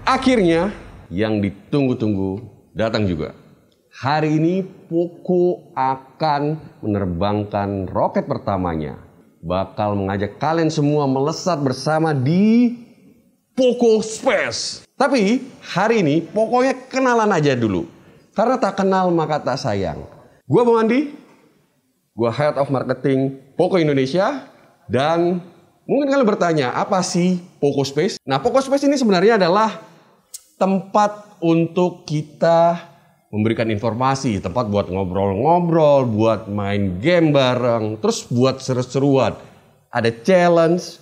Akhirnya yang ditunggu-tunggu datang juga. Hari ini Poco akan menerbangkan roket pertamanya. Bakal mengajak kalian semua melesat bersama di Poco Space. Tapi hari ini pokoknya kenalan aja dulu. Karena tak kenal maka tak sayang. Gua Bang Andi, gua Head of Marketing Poco Indonesia. Dan mungkin kalian bertanya, apa sih Poco Space? Nah, Poco Space ini sebenarnya adalah tempat untuk kita memberikan informasi, tempat buat ngobrol-ngobrol, buat main game bareng, terus buat seru-seruan. Ada challenge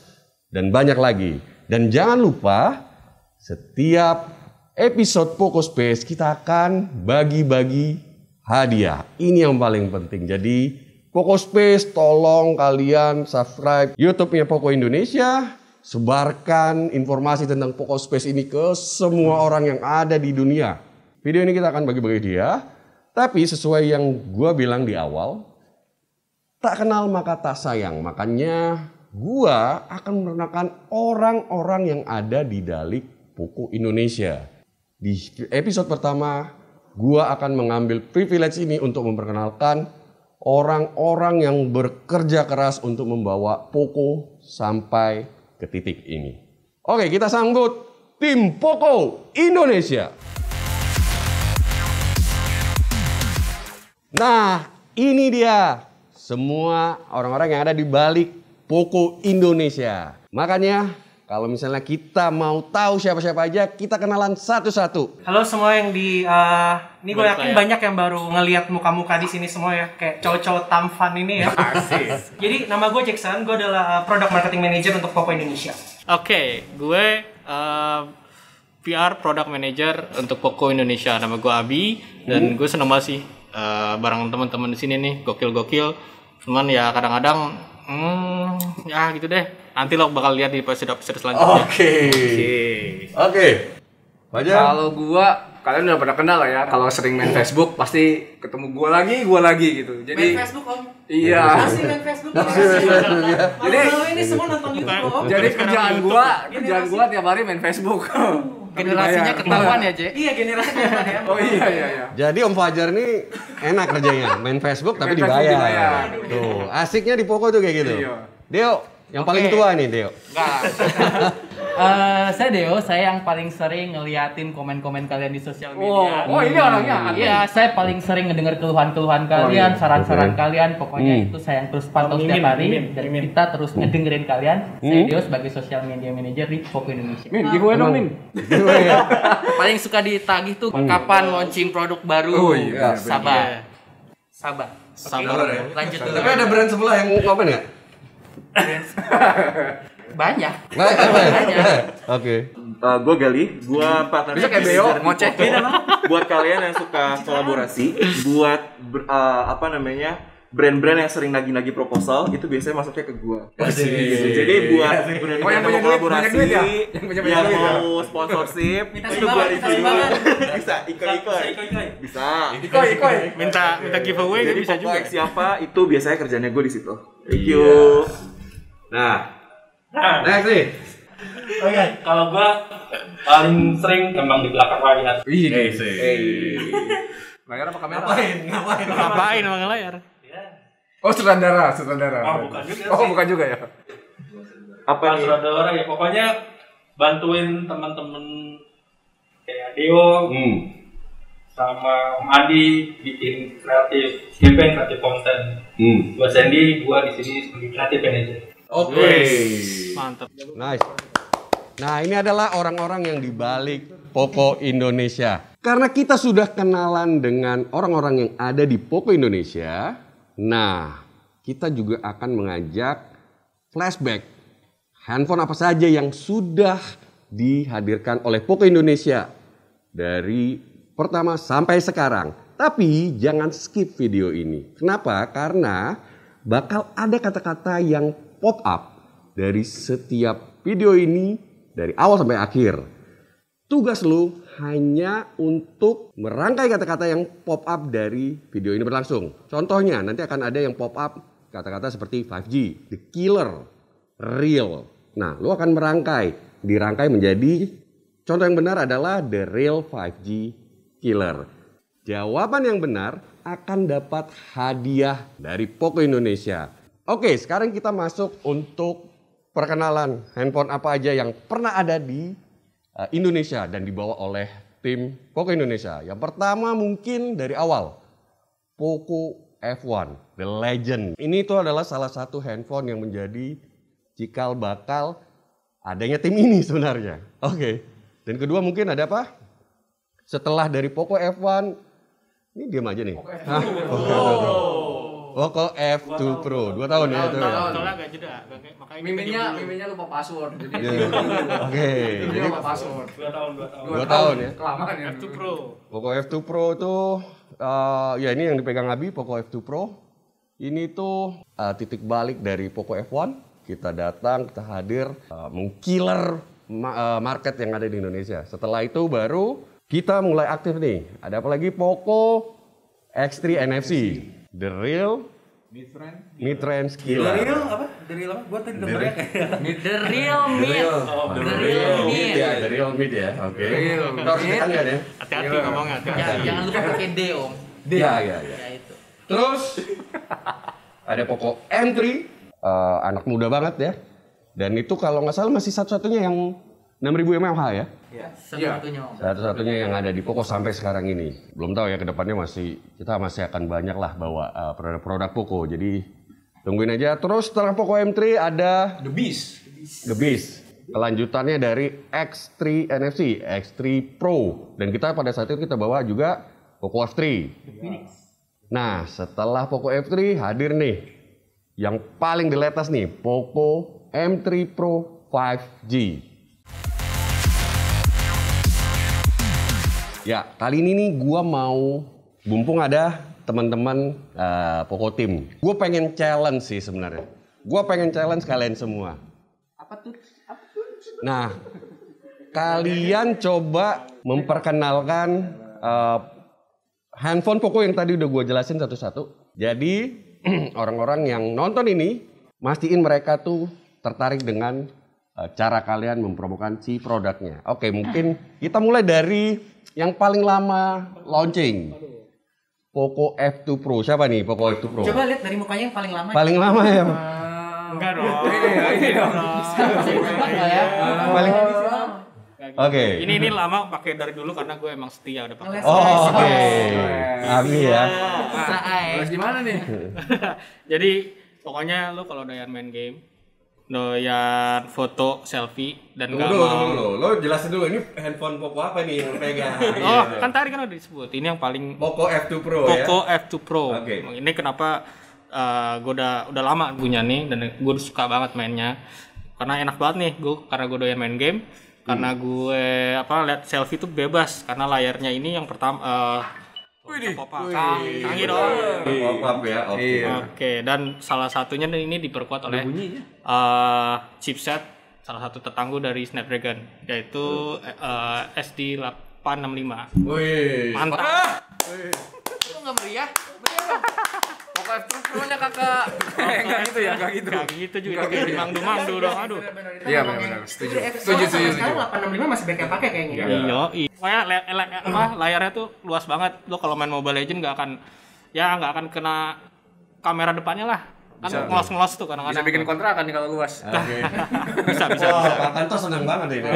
dan banyak lagi. Dan jangan lupa, setiap episode Poco Space kita akan bagi-bagi hadiah. Ini yang paling penting. Jadi Poco Space tolong kalian subscribe YouTube-nya Poco Indonesia. Sebarkan informasi tentang Poco Space ini ke semua orang yang ada di dunia. Video ini kita akan bagi-bagi dia. Tapi sesuai yang gue bilang di awal, tak kenal maka tak sayang. Makanya gue akan menerangkan orang-orang yang ada di balik Poco Indonesia. Di episode pertama, gue akan mengambil privilege ini untuk memperkenalkan orang-orang yang bekerja keras untuk membawa Poco sampai ke titik ini. Oke, kita sambut tim Poco Indonesia. Nah, ini dia semua orang-orang yang ada di balik Poco Indonesia. Makanya kalau misalnya kita mau tahu siapa-siapa aja, kita kenalan satu-satu. Halo semua yang di ini gue yakin banyak yang baru ngelihat muka-muka di sini semua ya, kayak cowok-cowok tampan ini ya. Jadi nama gue Jackson, gue adalah Product Marketing Manager untuk Poco Indonesia. Oke, gue PR Product Manager untuk Poco Indonesia. Nama gue Abi dan gue senang banget sih bareng teman-teman di sini nih, gokil-gokil. Cuman ya kadang-kadang ya gitu deh. Nanti lo bakal lihat di episode selanjutnya. Oke. Fajar. Kalau gua, kalian udah pernah kenal lah ya. Kalau sering main Facebook pasti ketemu gua lagi gitu. Jadi Main Facebook om? Iya. Masih main Facebook. Jadi ini semua nonton YouTube om. Jadi kerjaan gua tiap hari main Facebook. Generasinya ketahuan ya, Jek? Iya, generasi ketahuan ya. Oh iya. Jadi Om Fajar nih enak kerjanya, main Facebook tapi Main Facebook dibayar. dibayar. Tuh, asiknya di Poco tuh kayak gitu. Iya. Deo, yang paling tua nih Deo. Saya Deo, saya yang paling sering ngeliatin komen-komen kalian di sosial media. Oh ini orangnya. Iya, saya paling sering ngedengar keluhan-keluhan kalian, saran-saran kalian. Pokoknya itu saya yang terus pantau setiap hari dan kita terus ngedengerin kalian. Saya Deo sebagai social media manager di Poco Indonesia. Min, giveaway dong Min. Paling suka ditagih tuh kapan launching produk baru. Oh iya. Sabar. Ya. Lanjut dulu. Tapi ada brand sebelah yang ngapain nggak? Banyak. Oke. Gue Gali, gue partner Bisa kayak Beo, ngoceh. buat kalian yang suka kolaborasi, buat brand-brand yang sering nagih-nagih proposal itu biasanya masuknya ke gue. Jadi buat brand Oh, yang yang mau punya duit, kolaborasi, banyak duit ya? Yang punya yang duit ya? mau sponsorship, Minta itu sumbangan, gue minta review. sumbangan. Bisa, ikoi. Bisa. Ikoi. Minta giveaway Jadi bisa juga. pokoknya siapa itu biasanya kerjanya gue di situ. Thank you. Nah, next nih. Oke, kalau gua paling sering memang di belakang layar. Layar apa kamera? Ngapain emang layar? Oh sutradara. Oh, bukan juga Oh sih. bukan juga ya. Apa nih? Saudara ya, pokoknya bantuin teman-teman kayak Dio sama Om Adi bikin kreatif campaign, kreatif konten. Gua Sandy, gua di sini sebagai kreatif manager. Oke. Mantap. Nice. Nah, ini adalah orang-orang yang dibalik Poco Indonesia. Karena kita sudah kenalan dengan orang-orang yang ada di Poco Indonesia, nah, kita juga akan mengajak flashback handphone apa saja yang sudah dihadirkan oleh Poco Indonesia dari pertama sampai sekarang. Tapi jangan skip video ini. Kenapa? Karena bakal ada kata-kata yang pop up dari setiap video ini dari awal sampai akhir. Tugas lu hanya untuk merangkai kata-kata yang pop up dari video ini berlangsung. Contohnya nanti akan ada yang pop up kata-kata seperti 5G, the killer, real. Nah, lu akan dirangkai menjadi contoh yang benar adalah the real 5G killer. Jawaban yang benar akan dapat hadiah dari Poco Indonesia. Oke, sekarang kita masuk untuk perkenalan handphone apa aja yang pernah ada di Indonesia dan dibawa oleh tim Poco Indonesia. Yang pertama mungkin dari awal, Poco F1, the legend. Ini tuh adalah salah satu handphone yang menjadi cikal bakal adanya tim ini sebenarnya. Oke. Dan kedua mungkin ada apa? Setelah dari Poco F1, ini diam aja nih. Poco F2 Pro, 2 tahun ya itu. Soalnya agak jeda, makanya Miminnya lupa password. Jadi Oke. jadi lupa password. 2 tahun. 2 tahun ya. Kelamaan ya. F2 Pro. Poco F2 Pro itu ya ini yang dipegang Abi, Poco F2 Pro. Ini tuh titik balik dari Poco F1. Kita datang, kita hadir, mengkiller market yang ada di Indonesia. Setelah itu baru kita mulai aktif nih. Ada apa lagi? Poco X3 NFC. The real mid-range killer. The real apa? The real apa? Gua tadi dengernya kayak The real mid. The real mid ya, the real mid ya. Oke. Harus ditangkan ya. Hati-hati ngomongnya. Jangan lupa pakai D, Om. Ya. Ya itu. Terus ada Poco M3, anak muda banget ya. Dan itu kalau nggak salah masih satu-satunya yang 6000 mAh ya. Satu-satunya, Om. Satu-satunya yang ada di Poco sampai sekarang ini. Belum tahu ya kedepannya kita masih akan banyak lah bawa produk-produk Poco. Jadi tungguin aja. Terus setelah Poco M3 ada The Beast. The Beast. Kelanjutannya dari X3 NFC, X3 Pro. Dan kita pada saat itu kita bawa juga Poco F3. Nah, setelah Poco F3 hadir nih yang paling di atas nih, Poco M3 Pro 5G. Ya, kali ini nih gua mau mumpung ada teman-teman Poco Team. Gua pengen challenge sih sebenarnya. Gua pengen challenge kalian semua. Apa tuh? Nah, kalian coba memperkenalkan handphone Poco yang tadi udah gue jelasin satu-satu. Jadi orang-orang yang nonton ini mastiin mereka tuh tertarik dengan cara kalian mempromokan si produknya. Oke, mungkin kita mulai dari yang paling lama launching. Poco F2 Pro. Siapa nih Poco F2 Pro? Coba lihat dari mukanya yang paling lama. Paling lama ya. Enggak dong. Paling Oke. Ini lama pakai dari dulu karena gue emang setia udah pakai. Oh, oke. Abi ya. Terus gimana nih? Jadi pokoknya lo kalau doyan main game, doyan foto, selfie dan nggak mau. Tunggu. Lo jelasin dulu ini handphone Poco apa nih yang pegang? Oh, kan tadi kan udah disebut. Ini yang paling Poco F2 Pro ya. Poco F2 Pro. Oke. Ini kenapa gue udah lama punya nih dan gue suka banget mainnya. Karena enak banget nih karena gue doyan main game. Karena gue lihat selfie tuh bebas karena layarnya ini yang pertama canggih dong. Pop-up ya. Oke, dan salah satunya ini diperkuat oleh chipset salah satu tetanggu dari Snapdragon yaitu SD 865. Wih. Mantap. Lu enggak meriah? Poco F2 Pro-nya kakak. Enggak gitu ya, enggak gitu. Kayak gitu juga itu kayak dimangdu-mangdu dong. Aduh. Iya benar. Setuju. Sekarang 865 masih banyak yang pakai kayaknya. Iya. Pokoknya layarnya tuh luas banget. Lo kalau main Mobile Legends nggak akan kena kamera depannya lah. Kan ngelos tuh kadang-kadang. Bisa bikin kontrakan nih kalau luas. Oke. Bisa. Pak Kanto senang banget ini.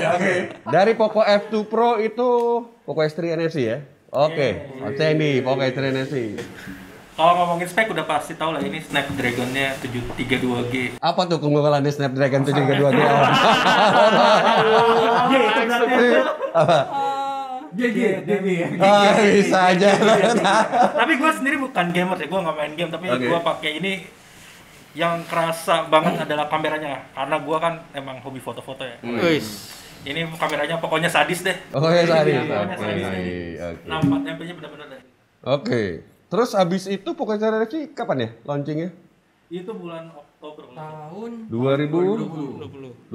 Oke. Dari Poco F2 Pro itu Poco X3 NFC ya. Oke. Ini Poco X3 NFC. Kalau ngomongin spek udah pasti tahu lah ini Snapdragon-nya 732G. Apa tuh keunggulannya Snapdragon 732G? Apa? Bisa aja. Tapi gue sendiri bukan gamer ya, gue nggak main game, tapi gue pakai ini yang kerasa banget adalah kameranya, karena gue kan emang hobi foto-foto ya. Ini kameranya pokoknya sadis deh. Pokoknya sadis. Oke. 64 MP-nya benar-benar deh. Oke. Terus abis itu Poco X3 NFC kapan ya launchingnya? Itu bulan Oktober. Tahun 2020.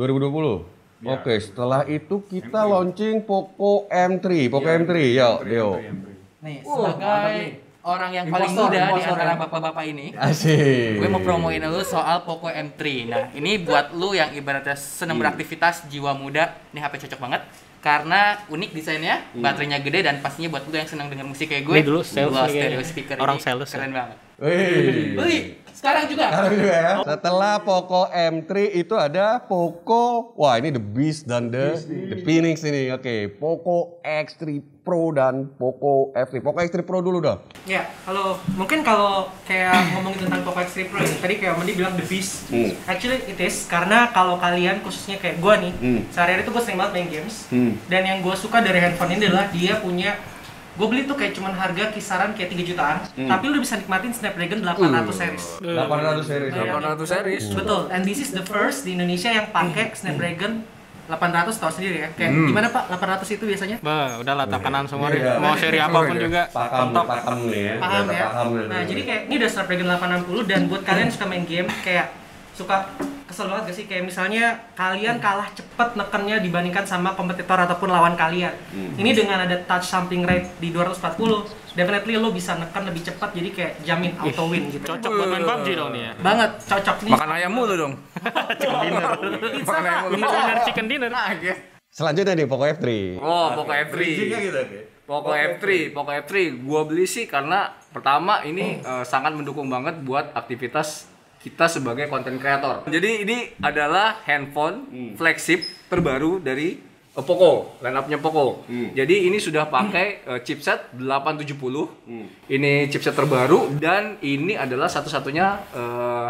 Oke, setelah itu kita launching Poco M3. Poco M3, yo. nih sebagai orang yang paling muda di antara bapak-bapak ini. Asik. Gue mau promoin lu soal Poco M3. Nah, ini buat lu yang ibaratnya senang beraktivitas, jiwa muda, ini HP cocok banget. Karena unik desainnya, baterainya gede, dan pastinya buat lu yang senang denger musik kayak gue. Ini dulu sales nih stereo kayaknya. speaker Orang ini sales keren ya. banget. Wih. Beli sekarang juga. Ya. Setelah Poco M3 itu ada Poco, wah ini the beast dan the Phoenix ini. Oke, Poco X3 Pro dan Poco F3. Poco X3 Pro dulu dah. Ya, kalau kayak ngomongin tentang Poco X3 Pro ini, tadi kayak Mandi bilang the beast. Actually it is, karena kalau kalian khususnya kayak gue nih, sehari-hari tuh gue sering banget main games. Dan yang gue suka dari handphone ini adalah dia punya, gue beli tuh kayak cuman harga kisaran kayak 3 jutaan, tapi lu udah bisa nikmatin Snapdragon 800 series. 800 series. 800 series. Betul, and this is the first di Indonesia yang pakai Snapdragon 800, tau sendiri ya. Kayak gimana Pak 800 itu biasanya? Bah, udah lah takanan semua Iya. mau seri apapun juga. Paham nih ya. Paham Udah ya? paham nih. Nah, jadi kayak ini udah Snapdragon 860, dan buat kalian suka main game, kayak suka kesel banget gak sih? Kayak misalnya kalian kalah cepet nekennya dibandingkan sama kompetitor ataupun lawan kalian. Ini dengan ada touch sampling rate di 240, definitely lo bisa neken lebih cepat, jadi kayak jamin auto win gitu. Cocok buat main PUBG dong nih ya. Banget, cocok nih. Makan ayam mulu dong. Makan ayam mulu. Chicken dinner. Selanjutnya nih Poco F3. Oh, Poco F3. Poco F3, Poco F3 gua beli sih karena pertama ini sangat mendukung banget buat aktivitas kita sebagai content creator. Jadi ini adalah handphone flagship terbaru dari Poco, line up-nya Poco. Jadi ini sudah pakai chipset 870. Ini chipset terbaru dan ini adalah satu-satunya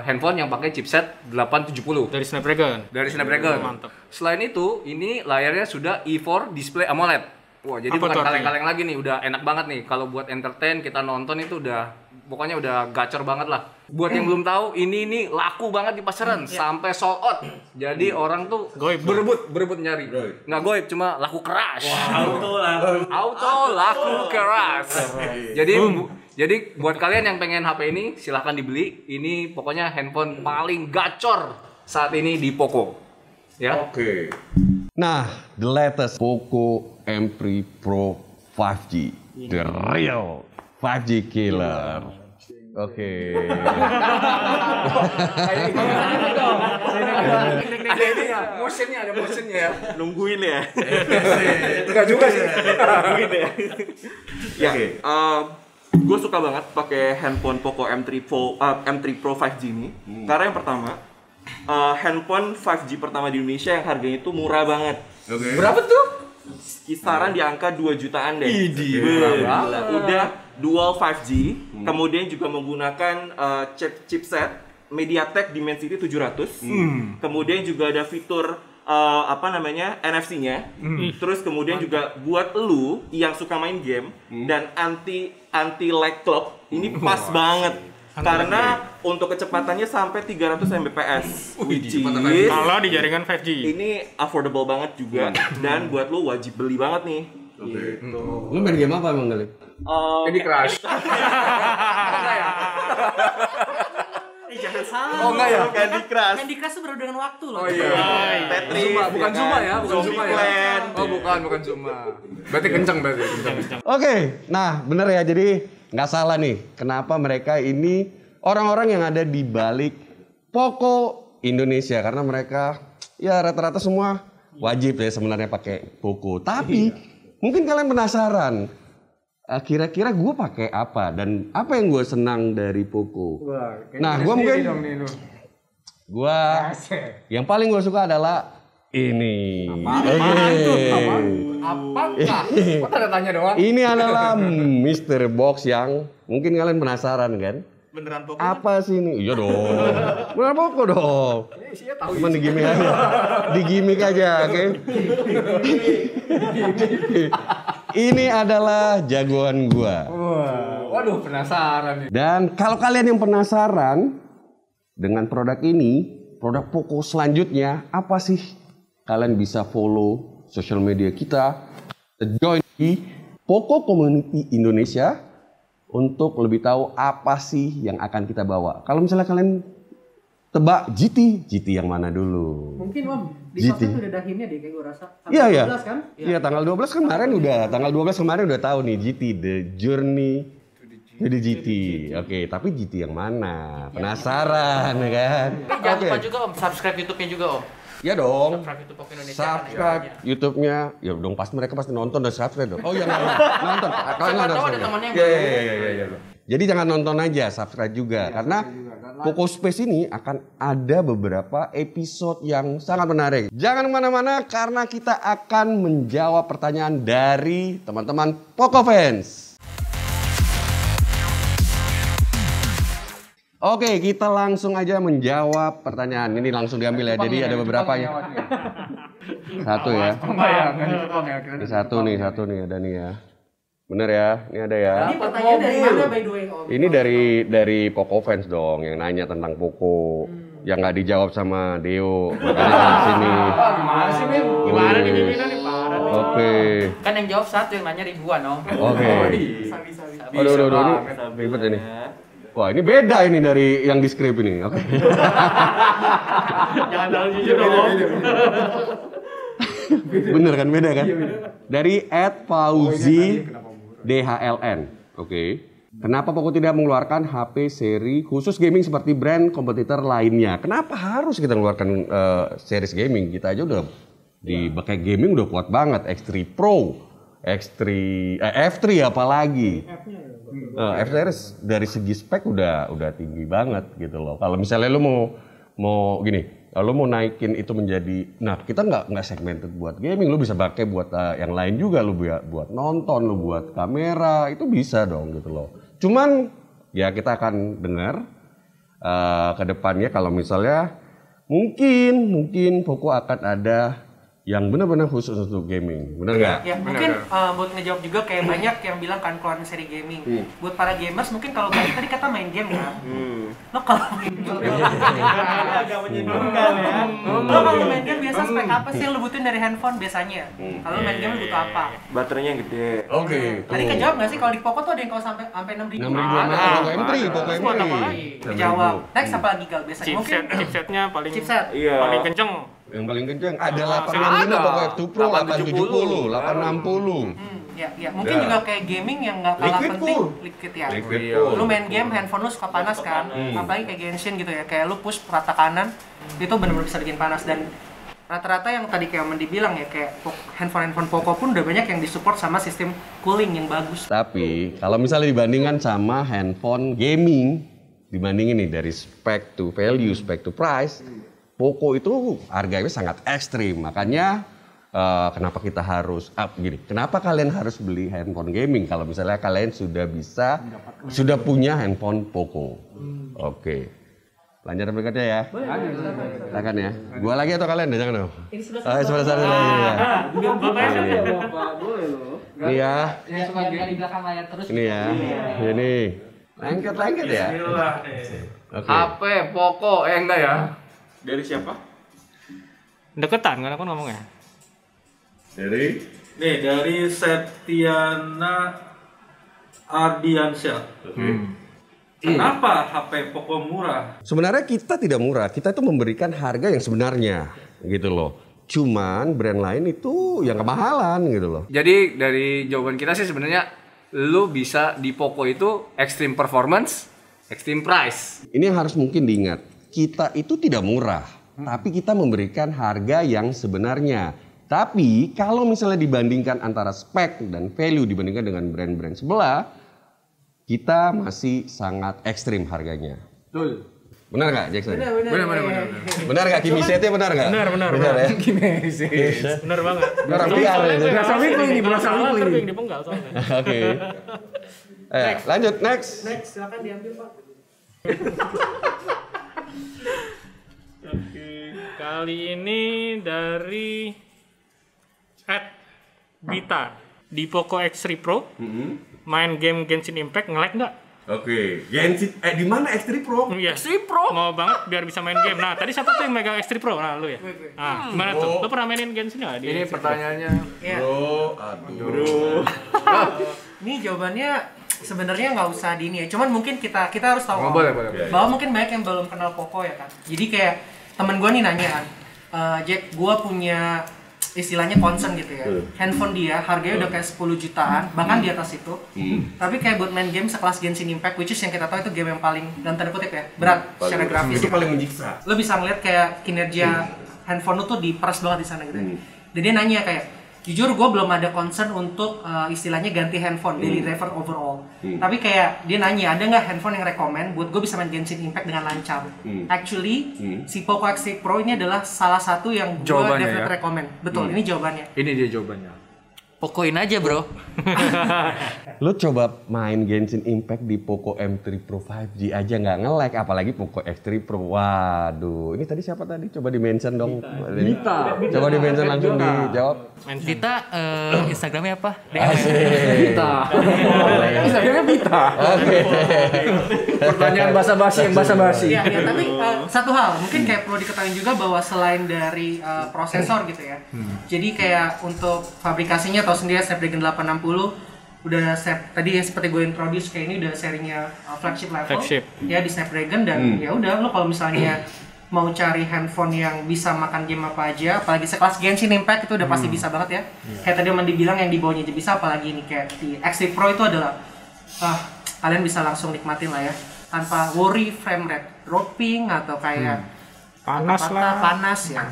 handphone yang pakai chipset 870 Dari Snapdragon. dari Snapdragon. Mantap. Selain itu, ini layarnya sudah E4 display AMOLED. Wah, jadi Apa bukan tuh kaleng-kaleng lagi nih, udah enak banget nih. Kalau buat entertain, kita nonton itu udah pokoknya udah gacor banget lah. Buat yang belum tahu, ini laku banget di pasaran sampai sold out. Jadi orang tuh Goib. berebut nyari. Nggak goib, cuma laku keras. Auto laku keras. Jadi buat kalian yang pengen HP ini silahkan dibeli. Ini pokoknya handphone paling gacor saat ini di Poco. Ya. Oke. Nah, the latest Poco M3 Pro 5G, the real 5G killer. Oke. Ada ini ya, ada motionnya ya. Nungguin ya. Enggak juga sih. Nungguin ya. Ya, gue suka banget pakai handphone Poco M3 Pro 5G ini. Karena yang pertama, handphone 5G pertama di Indonesia yang harganya itu murah banget. Berapa tuh? Kisaran di angka 2 jutaan deh. Gila. Udah dual 5G, kemudian juga menggunakan chipset MediaTek Dimensity 700. Kemudian juga ada fitur NFC-nya. Terus kemudian juga buat lu yang suka main game dan anti lag clock, ini pas banget. Karena untuk kecepatannya sampai 300 Mbps. Kalau di jaringan 5G. Ini affordable banget juga dan buat lu wajib beli banget nih. Lu main game apa emang kali? Ini crash. Jangan salah. Oh enggak ya? Candy Crush. Candy Crush tuh baru dengan waktu loh. Oh iya. Tetris. Bukan Zuma ya, bukan Zuma ya. Plan. Oh bukan Zuma. Berarti kenceng. Oke, nah bener ya, jadi nggak salah nih. Kenapa mereka ini orang-orang yang ada di balik Poco Indonesia, karena mereka ya rata-rata semua wajib ya sebenarnya pakai Poco. Tapi mungkin kalian penasaran, kira-kira gue pakai apa dan apa yang gue senang dari Poco. Nah, gue mungkin yang paling gue suka adalah ini. Apakah? Kok tanda tanya doang? Ini adalah Mr. Box yang mungkin kalian penasaran kan? Beneran Poco? Apa sih ini? Iya dong. Beneran Poco dong. Cuman di gimmick aja, oke? Ini adalah jagoan gua. Waduh, penasaran nih. Dan kalau kalian yang penasaran dengan produk ini, produk Poco selanjutnya apa sih? Kalian bisa follow sosial media kita, join di Poco Community Indonesia untuk lebih tahu apa sih yang akan kita bawa. Kalau misalnya kalian tebak GT yang mana dulu? Mungkin Om, di GT. sosmed udah ada hint-nya deh kayak gue rasa. Iya, iya. 12 kan? Iya, tanggal 12 kemarin udah tahu nih GT The Journey Jadi GT. Oke, tapi GT yang mana? Penasaran ya kan? Jangan lupa juga Om, subscribe YouTube-nya juga Om. Ya dong. Subscribe YouTube Poko Indonesia. Subscribe YouTube-nya. Ya dong pasti mereka pasti nonton dan subscribe dong. Oh iya nonton. Kalian Siapa tahu ada nonton. temannya yang Iya. Jadi jangan nonton aja, subscribe juga karena Poco Space ini akan ada beberapa episode yang sangat menarik. Jangan kemana-mana karena kita akan menjawab pertanyaan dari teman-teman Poco Fans. Oke, kita langsung aja menjawab pertanyaan. Ini langsung diambil ya. Jadi ada beberapa ya. Satu ya. Ini satu nih ada nih ya. Bener ya, ini ada ya. Ini pertanyaan dari mana by the way Om? Ini dari Poco Fans dong yang nanya tentang Poco. Yang nggak dijawab sama Deo. Makanya di sini. Gimana nih pimpinan nih parah. Oke. Kan yang jawab satu, yang nanya ribuan Om. Oke. Bisa. Aduh, ini ribet ini. Wah, ini beda ini dari yang di skrip ini. Oke. Jangan terlalu jujur dong. Bener kan, beda kan? Dari @Fauzi DHLN. Oke. Kenapa Poco tidak mengeluarkan HP seri khusus gaming seperti brand kompetitor lainnya? Kenapa harus kita mengeluarkan series gaming? Kita aja udah di pakai gaming udah kuat banget. X3 Pro, F3 apalagi. F-series dari segi spek udah tinggi banget gitu loh. Kalau misalnya lu mau gini, lu mau naikin itu menjadi, nah kita nggak segmented buat gaming, lu bisa pakai buat yang lain juga, lu buat nonton, lu buat kamera, itu bisa dong gitu loh. Cuman ya kita akan dengar ke depannya kalau misalnya mungkin Poco akan ada yang benar-benar khusus untuk gaming, benar nggak? Ya mungkin buat ngejawab juga kayak banyak yang bilang kan keluarin seri gaming. Buat para gamers mungkin kalau tadi kata main game ya. Lo kalau main game agak menyedihkan ya. Lo kalau main game biasa spek apa sih yang lo butuhin dari handphone biasanya? Kalau main game lo butuh apa? Baterainya yang gede. Oke. Tadi kejawab nggak sih kalau di Poco tuh ada yang kalau sampai 6.000? 6.000 Poco M3. Kejawab. Next apa lagi Gal biasanya? Mungkin Chipsetnya paling Iya. paling kenceng. Yang paling kencang ada 865 Poco F2 Pro, 870, 860. Ya mungkin juga kayak gaming yang nggak kalah Liquid penting, cool. liquid ya. Liquid cool. Lu main game, handphone lu suka panas kan, apalagi kayak Genshin gitu ya, kayak lu push rata kanan, itu benar-benar bisa bikin panas. Dan rata-rata yang tadi kayak Mendi bilang ya, kayak handphone Poco pun udah banyak yang disupport sama sistem cooling yang bagus. Tapi kalau misalnya dibandingkan sama handphone gaming, dibandingin nih dari spec to value, spec to price, Poco itu harganya sangat ekstrim. Makanya kenapa kita harus gini? Kenapa kalian harus beli handphone gaming kalau misalnya kalian sudah punya handphone Poco? Oke. Lanjut berikutnya ya. Silakan ya. Gua lagi atau kalian? Jangan dong. Ini sebelah sana lagi ya. Ini ya. Yang di belakang layar terus. Ini ya. Ini. Lengket ya. Oke. HP Poco enggak ya? Dari siapa? Deketan kan aku ngomongnya. Dari Dari Septiana Ardiansyah. Kenapa HP Poco murah? sebenarnya kita tidak murah, kita itu memberikan harga yang sebenarnya gitu loh. Cuman brand lain itu yang kemahalan gitu loh. Jadi dari jawaban kita sih sebenarnya lu bisa di Poco itu extreme performance, extreme price. Ini yang harus mungkin diingat, kita itu tidak murah, tapi kita memberikan harga yang sebenarnya. Tapi kalau misalnya dibandingkan antara spek dan value dibandingkan dengan brand-brand sebelah, kita masih sangat ekstrim harganya. Betul. Benar nggak Jackson? Benar. Benar nggak Kimisetnya benar nggak? Benar. ya. Bener banget. Orang PR itu. Berasa yang dipenggal soalnya. Oke. Lanjut next. Next, silakan diambil Pak. Kali ini dari @Bita di Poco X3 Pro. Main game Genshin Impact nge-lag nggak? Oke. Genshin di mana X3 Pro? Iya. X3 Pro. Mau banget biar bisa main game. Nah, tadi siapa tuh yang megang X3 Pro? Nah, lu ya. Nah, gimana tuh? Lu pernah mainin Genshin nggak? Ini pertanyaannya. Ya. Bro. Ini jawabannya sebenarnya nggak usah di ini ya. Cuman mungkin kita harus tahu Boleh. bahwa mungkin banyak yang belum kenal Poco ya kan. Jadi kayak temen gue nih nanya kan, Jack, gue punya istilahnya concern gitu ya. Handphone dia harganya udah kayak 10 jutaan, bahkan di atas itu. Tapi kayak buat main game sekelas Genshin Impact, which is yang kita tahu itu game yang paling dalam tanda kutip ya, berat secara grafis. Itu paling menyiksa. Lo bisa ngeliat kayak kinerja handphone lo tuh diperas banget di sana gitu. Dan dia nanya kayak, jujur gue belum ada concern untuk istilahnya ganti handphone daily driver overall. Tapi kayak dia nanya, ada nggak handphone yang rekomend buat gue bisa main Genshin Impact dengan lancar? Actually, si Poco X3 Pro ini adalah salah satu yang gue definitely recommend. Betul, ini jawabannya. Ini dia jawabannya. Pokoin aja bro. Lo coba main Genshin Impact di Poco M3 Pro 5G aja nggak nge-lag, apalagi Poco X3 Pro. Waduh, ini tadi siapa tadi? Coba di-mention dong. Dita. Coba di-mention langsung dijawab. Dita, Instagramnya apa? Dita. Instagramnya Dita. Oke. Pertanyaan basa-basi yang basa-basi. Ya, tapi satu hal, mungkin kayak perlu diketahui juga bahwa selain dari prosesor gitu ya. Jadi kayak untuk fabrikasinya atau sendiri Snapdragon 860 udah tadi seperti gue introduce kayak ini udah serinya flagship level ya di Snapdragon dan ya udah lo kalau misalnya mau cari handphone yang bisa makan game apa aja, apalagi sekelas Genshin Impact itu udah pasti bisa banget ya. Kayak tadi Mandi bilang yang di bawahnya aja bisa, apalagi ini kayak di X3 Pro itu adalah kalian bisa langsung nikmatin lah ya tanpa worry frame rate dropping atau kayak panas ya.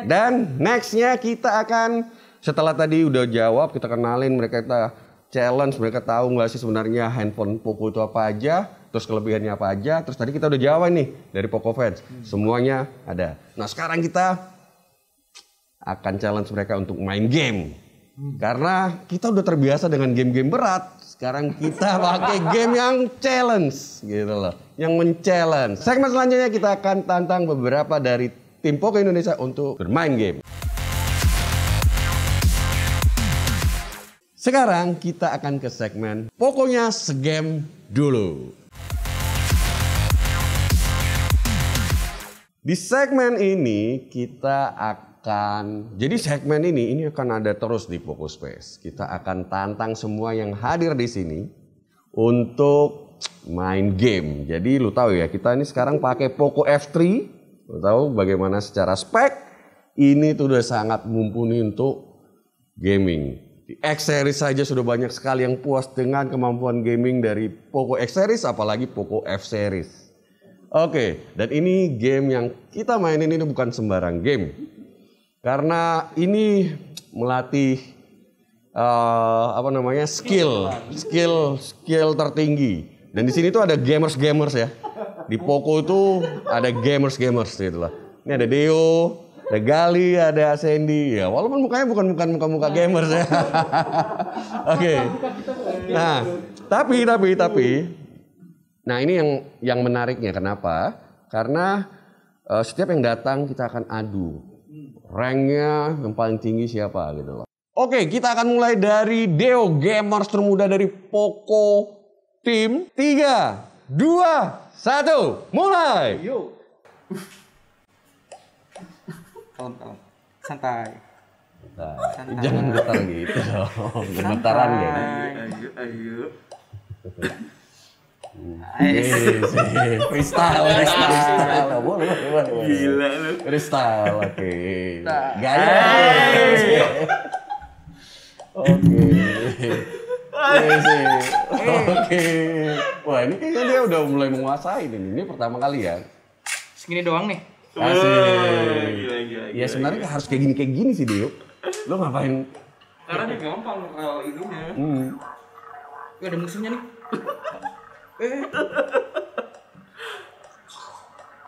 Dan nextnya kita akan setelah tadi udah jawab, kita kenalin mereka, kita challenge mereka tahu nggak sih sebenarnya handphone Poco itu apa aja, terus kelebihannya apa aja. Terus tadi kita udah jawab nih dari Poco Fans, semuanya ada. Nah sekarang kita akan challenge mereka untuk main game, karena kita udah terbiasa dengan game-game berat. Sekarang kita pakai game yang challenge gitu loh, yang men-challenge. Segmen selanjutnya kita akan tantang beberapa dari tim Poco Indonesia untuk bermain game. Sekarang kita akan ke segmen pokoknya segame dulu. Di segmen ini kita akan, jadi segmen ini akan ada terus di Poco Space. Kita akan tantang semua yang hadir di sini untuk main game. Jadi lu tahu ya, kita ini sekarang pakai Poco F3. Lu tahu bagaimana secara spek ini tuh udah sangat mumpuni untuk gaming. Di X series saja sudah banyak sekali yang puas dengan kemampuan gaming dari Poco X series, apalagi Poco F series. Oke, dan ini game yang kita mainin ini bukan sembarang game. Karena ini melatih skill tertinggi. Dan di sini tuh ada gamers ya. Di Poco itu ada gamers gitu lah. Ini ada Deo, ada Gali, ada Sandy, ya walaupun mukanya bukan muka gamers ya. Oke. Nah, tapi, nah ini yang menariknya kenapa? Karena setiap yang datang kita akan adu ranknya yang paling tinggi siapa gitu loh. Oke, kita akan mulai dari Deo, gamers termuda dari Poco Team. 3, 2, 1, mulai. Yo. Santai. Jangan getar gitu dong. Gemetaran ya. Ayo. Freestyle. Boleh. Gila lu. Freestyle, oke. Gaya. Oke. Wah, ini kayaknya dia udah mulai menguasai ini. Ini pertama kali ya. Segini doang nih. Asik. Ya sebenarnya harus kayak gini sih, Dio. Lo ngapain? Karena dia gampang ininya. Ada musuhnya nih.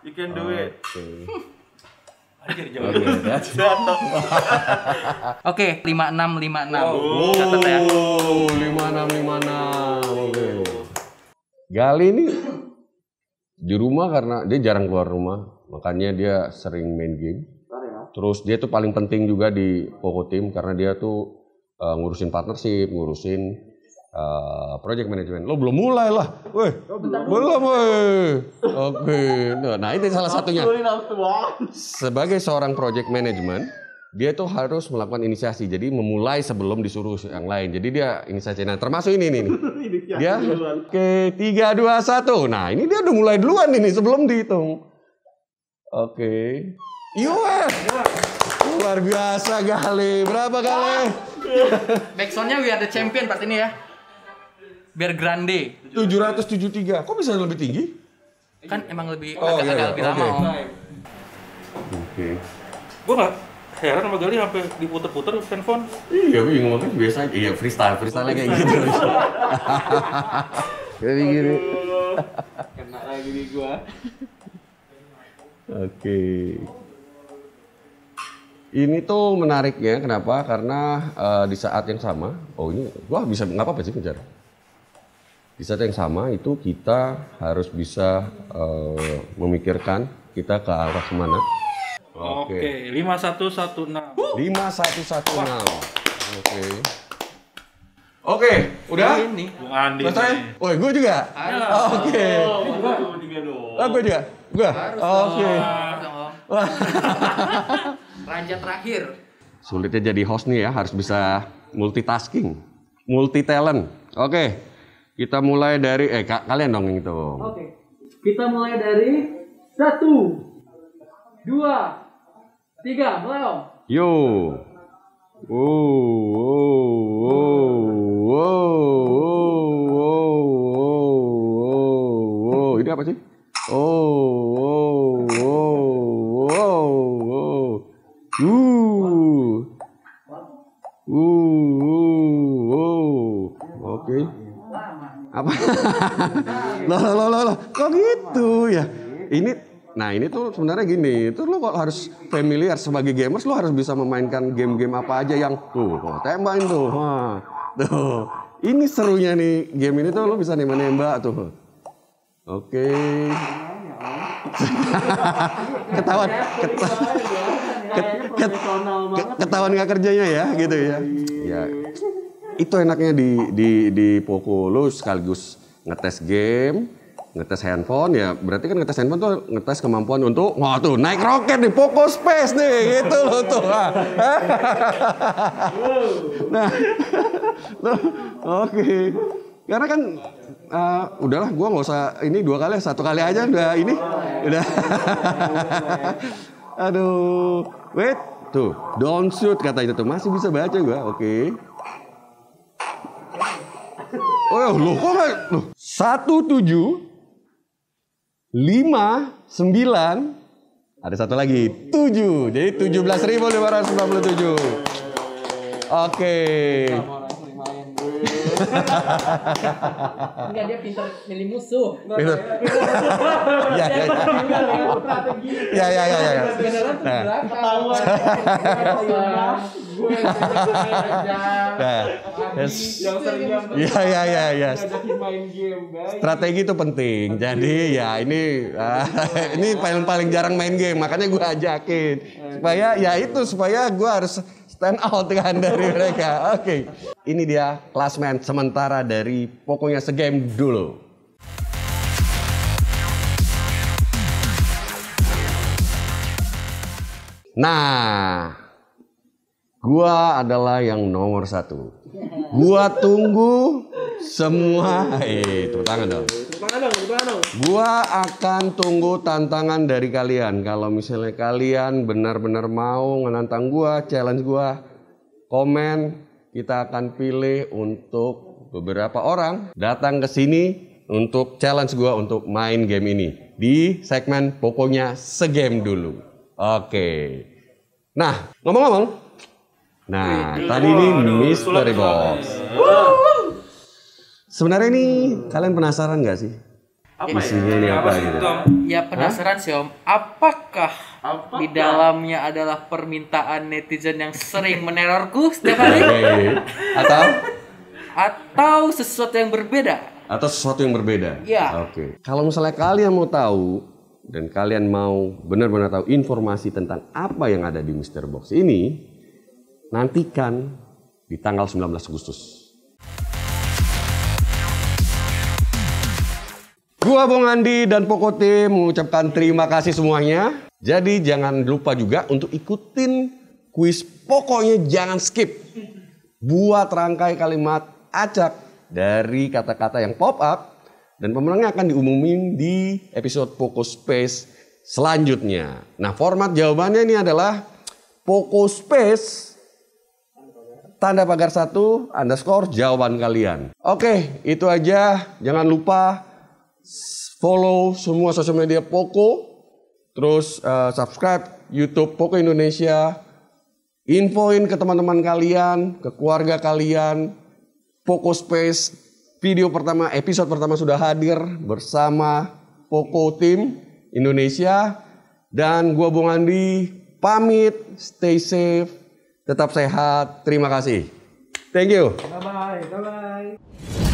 You can do it. Oke, 5656. Catat ya. 5656. Oke. Gali ini di rumah karena dia jarang keluar rumah, makanya dia sering main game. Terus dia tuh paling penting juga di Poco Team karena dia tuh ngurusin partnership, ngurusin project management. Lo belum mulai lah, weh. Belum, weh. Oke. Nah itu salah satunya. Sebagai seorang project management, dia tuh harus melakukan inisiasi. Jadi memulai sebelum disuruh yang lain. Jadi dia inisiasi. Nah termasuk ini nih. Dia oke 3, 2, 1. Nah ini dia udah mulai duluan ini sebelum dihitung. Oke. Luar biasa Gale. Berapa Gale? Backsoundnya We Are The Champion part ini ya. Biar grande. 773. Kok bisa lebih tinggi? Kan emang lebih Oh, agak iya, lebih oke. lama Om. Oke. Gue nggak heran sama Gali sampai diputer-puter handphone. Iya, bingung banget biasa. Iya, freestyle kayak gitu. Kayak gini. Kena lagi di gua. Oke. Ini tuh menariknya kenapa? Karena di saat yang sama, ini gua bisa nggak apa-apa sih kejar. Di saat yang sama itu kita harus bisa memikirkan kita ke arah kemana. Oke, 5116. 5116. Oke, udah? Ini. Bung Andi. Selesai? Woi, gue juga. Oke. Gue juga. Gue. Oke. Wah. Raja terakhir. Sulitnya jadi host nih ya, harus bisa multitasking, multi talent. Oke. Kita mulai dari kalian dong itu. Oke. Kita mulai dari 1 2 3, mulai Om. Yo. Ini apa sih? Oke. Apa? Loh. Kok gitu ya? Ini tuh sebenarnya gini, itu lo harus familiar sebagai gamers, lo harus bisa memainkan game-game apa aja yang tuh tembakin tuh. Tuh. Ini serunya nih game ini tuh lo bisa nembak tuh. Oke. Ketahuan nggak kerjanya ya, gitu ya. Ya. Itu enaknya di Poco, lo sekaligus ngetes game, ngetes handphone ya, berarti kan ngetes handphone tuh ngetes kemampuan untuk tuh naik roket di Poco Space nih, gitu loh tuh. Nah, oke. Karena kan udahlah, gua nggak usah ini 2 kali, 1 kali aja udah ini, udah. Aduh, wait, tuh, don't shoot kata itu tuh, masih bisa baca gua, oke. Oh, loh, kok nggak? 17 5 9 ada satu lagi 7, jadi 17.597. Oke. Enggak, dia pintar milih musuh. Ya. Ya. Strategi itu penting. Jadi ya ini paling jarang main game, makanya gue ajakin supaya gue harus stand out kan dari mereka. Oke. Ini dia klasmen sementara dari pokoknya segame dulu. Nah, gua adalah yang nomor 1. Gua tunggu semua. Tepuk tangan dong. Gua akan tunggu tantangan dari kalian. Kalau misalnya kalian benar-benar mau menantang gua, challenge gua, komen. Kita akan pilih untuk beberapa orang datang ke sini untuk challenge gua untuk main game ini di segmen pokoknya segame dulu. Oke. Nah, ngomong-ngomong. Nah, tadi ini Mystery Box. Sebenarnya ini kalian penasaran nggak sih? Isinya ini apa gitu? Ya penasaran sih Om. Apakah di dalamnya adalah permintaan netizen yang sering menerorku setiap hari? Atau sesuatu yang berbeda? Atau sesuatu yang berbeda? Ya. Oke. Kalau misalnya kalian mau tahu dan kalian mau benar-benar tahu informasi tentang apa yang ada di Mystery Box ini, nantikan di tanggal 19 Agustus. Gua Bung Andi dan Poco Team mengucapkan terima kasih semuanya. Jadi jangan lupa juga untuk ikutin kuis, pokoknya jangan skip. Buat rangkai kalimat acak dari kata-kata yang pop up dan pemenangnya akan diumumin di episode Poco Space selanjutnya. Nah, format jawabannya ini adalah Poco Space tanda pagar 1 _ jawaban kalian. Oke, itu aja. Jangan lupa follow semua sosial media Poco. Terus subscribe YouTube Poco Indonesia. Infoin ke teman-teman kalian, ke keluarga kalian. Poco Space episode pertama sudah hadir bersama Poco Team Indonesia. Dan gua Bung Andi pamit, stay safe, tetap sehat. Terima kasih. Thank you. Bye bye.